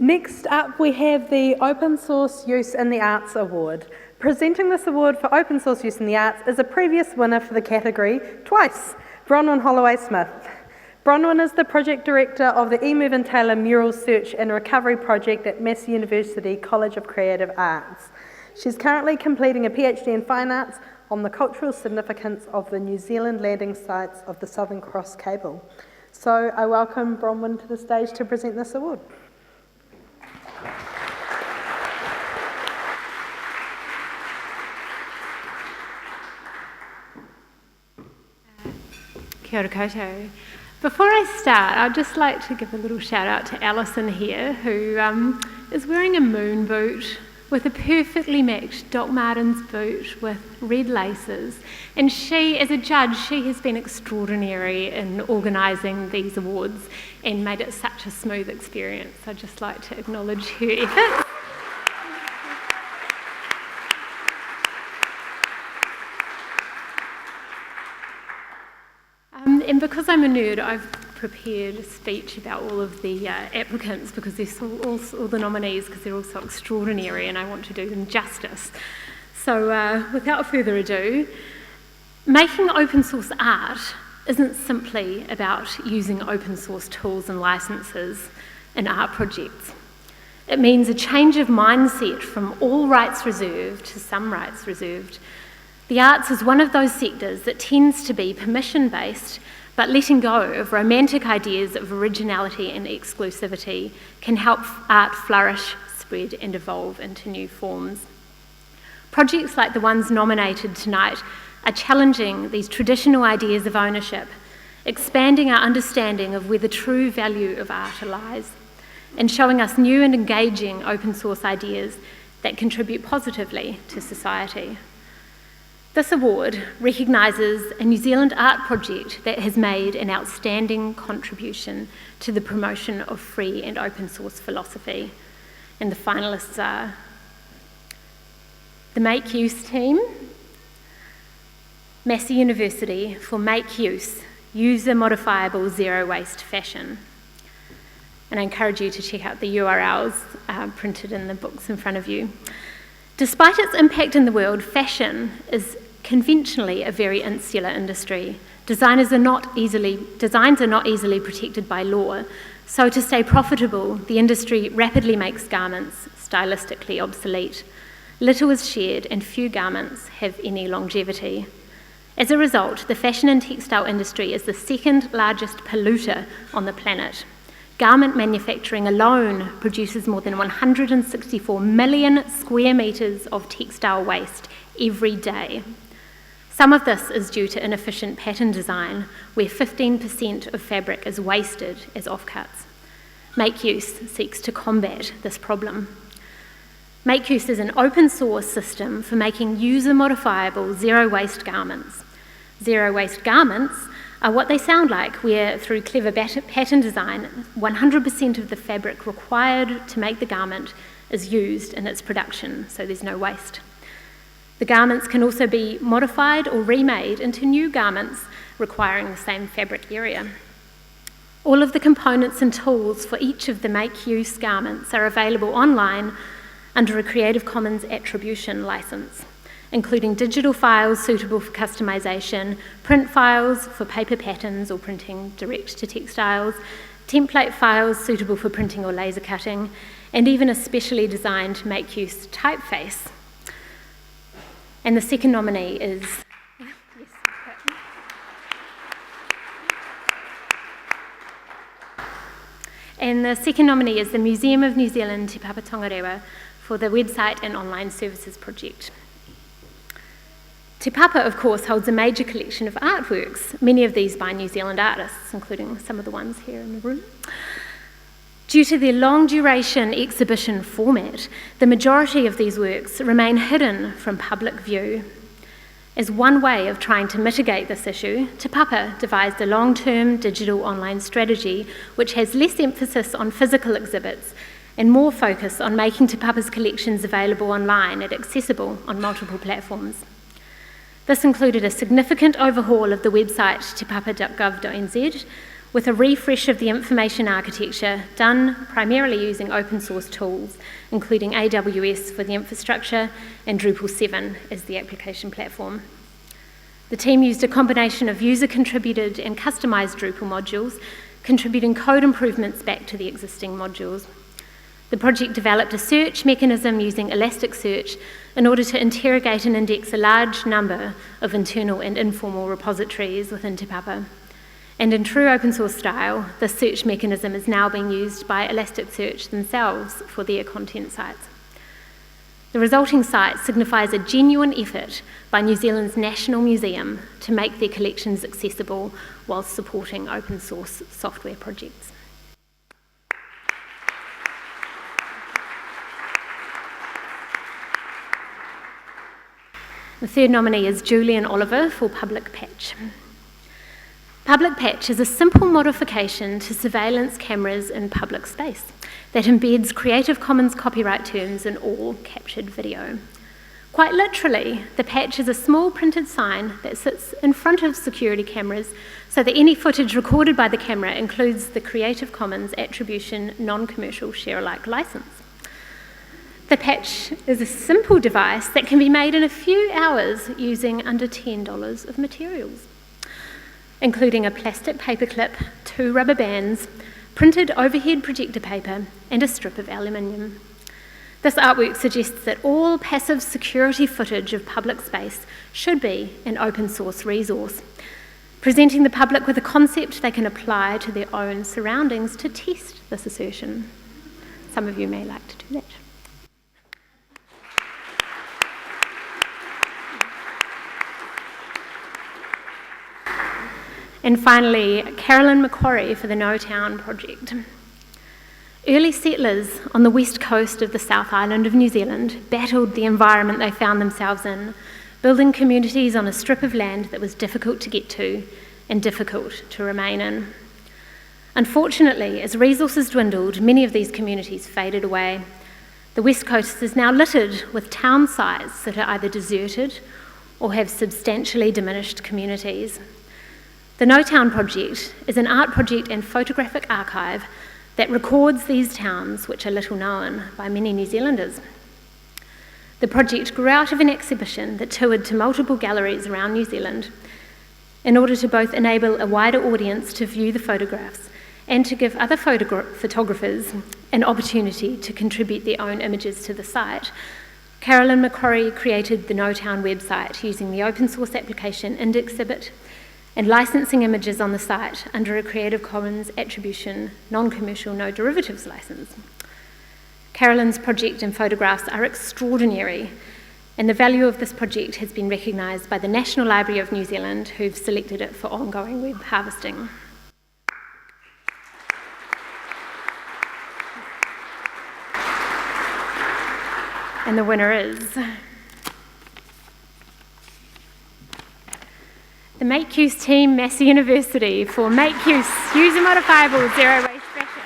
Next up, we have the Open Source Use in the Arts Award. Presenting this award for open source use in the arts is a previous winner for the category twice, Bronwyn Holloway-Smith. Bronwyn is the project director of the eMove and Taylor Mural Search and Recovery Project at Massey University College of Creative Arts. She's currently completing a PhD in Fine Arts on the cultural significance of the New Zealand landing sites of the Southern Cross Cable. So I welcome Bronwyn to the stage to present this award. Kia ora koutou. Before I start, I'd just like to give a little shout out to Alison here, who is wearing a moon boot with a perfectly matched Doc Martens boot with red laces. And she, as a judge, she has been extraordinary in organising these awards and made it such a smooth experience. I'd just like to acknowledge her efforts. And because I'm a nerd, I've prepared a speech about all of the applicants because they're all the nominees, because they're all so extraordinary and I want to do them justice. So without further ado, making open source art isn't simply about using open source tools and licenses in art projects. It means a change of mindset from all rights reserved to some rights reserved. The arts is one of those sectors that tends to be permission-based, but letting go of romantic ideas of originality and exclusivity can help art flourish, spread and evolve into new forms. Projects like the ones nominated tonight are challenging these traditional ideas of ownership, expanding our understanding of where the true value of art lies, and showing us new and engaging open source ideas that contribute positively to society. This award recognises a New Zealand art project that has made an outstanding contribution to the promotion of free and open source philosophy. And the finalists are the Make Use team, Massey University for Make Use, User Modifiable Zero Waste Fashion. And I encourage you to check out the URLs printed in the books in front of you. Despite its impact in the world, fashion is conventionally a very insular industry. Designs are not easily protected by law, so to stay profitable, the industry rapidly makes garments stylistically obsolete. Little is shared and few garments have any longevity. As a result, the fashion and textile industry is the second largest polluter on the planet. Garment manufacturing alone produces more than 164 million square metres of textile waste every day. Some of this is due to inefficient pattern design, where 15% of fabric is wasted as offcuts. Make Use seeks to combat this problem. Make Use is an open source system for making user-modifiable zero-waste garments. Zero-waste garments are what they sound like, where through clever pattern design, 100% of the fabric required to make the garment is used in its production, so there's no waste. The garments can also be modified or remade into new garments requiring the same fabric area. All of the components and tools for each of the Make Use garments are available online under a Creative Commons Attribution license, including digital files suitable for customisation, print files for paper patterns or printing direct to textiles, template files suitable for printing or laser cutting, and even a specially designed Make Use typeface. And the second nominee is... And the second nominee is the Museum of New Zealand Te Papa Tongarewa for the website and online services project. Te Papa, of course, holds a major collection of artworks, many of these by New Zealand artists, including some of the ones here in the room. Due to their long duration exhibition format, the majority of these works remain hidden from public view. As one way of trying to mitigate this issue, Te Papa devised a long-term digital online strategy which has less emphasis on physical exhibits and more focus on making Te Papa's collections available online and accessible on multiple platforms. This included a significant overhaul of the website tepapa.gov.nz, with a refresh of the information architecture done primarily using open source tools, including AWS for the infrastructure and Drupal 7 as the application platform. The team used a combination of user-contributed and customised Drupal modules, contributing code improvements back to the existing modules. The project developed a search mechanism using Elasticsearch in order to interrogate and index a large number of internal and informal repositories within Te Papa. And in true open source style, the search mechanism is now being used by Elasticsearch themselves for their content sites. The resulting site signifies a genuine effort by New Zealand's National Museum to make their collections accessible whilst supporting open source software projects. The third nominee is Julian Oliver for Public Patch. Public Patch is a simple modification to surveillance cameras in public space that embeds Creative Commons copyright terms in all captured video. Quite literally, the patch is a small printed sign that sits in front of security cameras so that any footage recorded by the camera includes the Creative Commons Attribution Non-Commercial Share-alike license. The patch is a simple device that can be made in a few hours using under $10 of materials, including a plastic paperclip, 2 rubber bands, printed overhead projector paper, and a strip of aluminium. This artwork suggests that all passive security footage of public space should be an open source resource, presenting the public with a concept they can apply to their own surroundings to test this assertion. Some of you may like to do that. And finally, Carolyn Macquarie for the No Town project. Early settlers on the west coast of the South Island of New Zealand battled the environment they found themselves in, building communities on a strip of land that was difficult to get to and difficult to remain in. Unfortunately, as resources dwindled, many of these communities faded away. The west coast is now littered with town sites that are either deserted or have substantially diminished communities. The No Town project is an art project and photographic archive that records these towns, which are little known by many New Zealanders. The project grew out of an exhibition that toured to multiple galleries around New Zealand in order to both enable a wider audience to view the photographs and to give other photographers an opportunity to contribute their own images to the site. Carolyn Macquarie created the No Town website using the open source application Indexhibit and licensing images on the site under a Creative Commons Attribution Non-Commercial No Derivatives license. Carolyn's project and photographs are extraordinary, and the value of this project has been recognised by the National Library of New Zealand, who've selected it for ongoing web harvesting. And the winner is the Make Use team, Massey University, for Make Use User Modifiable Zero Waste Fashion.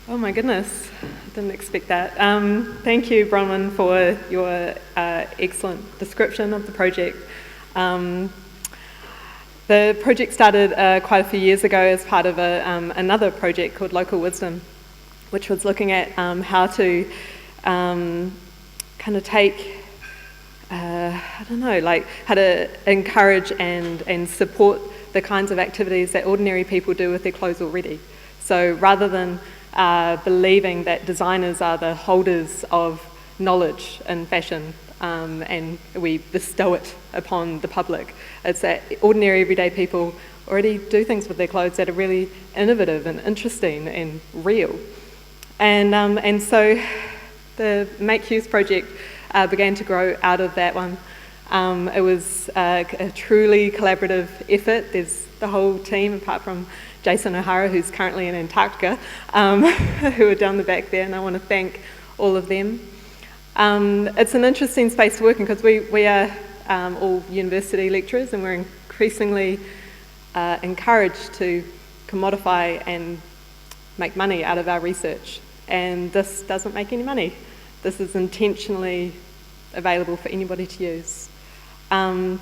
Oh my goodness, I didn't expect that. Thank you, Bronwyn, for your excellent description of the project. The project started quite a few years ago as part of another project called Local Wisdom, which was looking at how to kind of take, how to encourage and support the kinds of activities that ordinary people do with their clothes already. So rather than believing that designers are the holders of knowledge in fashion and we bestow it upon the public, it's that ordinary everyday people already do things with their clothes that are really innovative and interesting and real. And so the Make Use project began to grow out of that one. It was a truly collaborative effort. There's the whole team, apart from Jason O'Hara, who's currently in Antarctica, who are down the back there, and I want to thank all of them. It's an interesting space to work in because we are all university lecturers, and we're increasingly encouraged to commodify and make money out of our research. And this doesn't make any money. This is intentionally available for anybody to use. So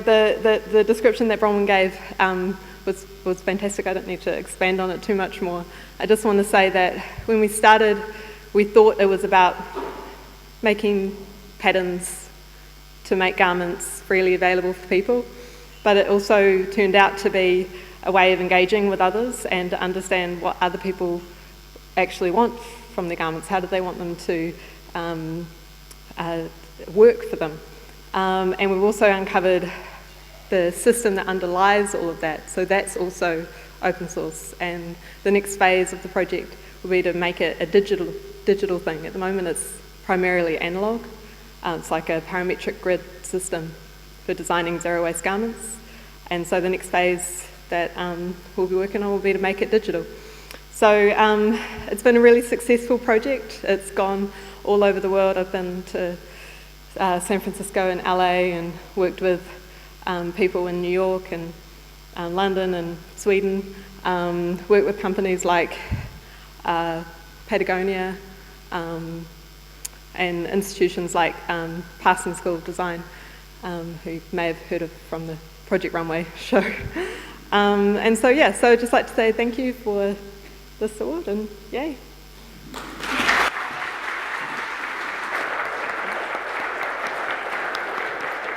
the description that Bronwyn gave was fantastic. I don't need to expand on it too much more. I just want to say that when we started, we thought it was about making patterns to make garments freely available for people, but it also turned out to be a way of engaging with others and to understand what other people actually want from their garments. How do they want them to work for them? And we've also uncovered the system that underlies all of that. So that's also open source. And the next phase of the project will be to make it a digital thing. At the moment, it's primarily analog. It's like a parametric grid system for designing zero-waste garments. And so the next phase that we'll be working on will be to make it digital. So it's been a really successful project. It's gone all over the world. I've been to San Francisco and LA and worked with people in New York and London and Sweden. Worked with companies like Patagonia and institutions like Parsons School of Design, who you may have heard of from the Project Runway show. And so, yeah, so I'd just like to say thank you for this award, and yay.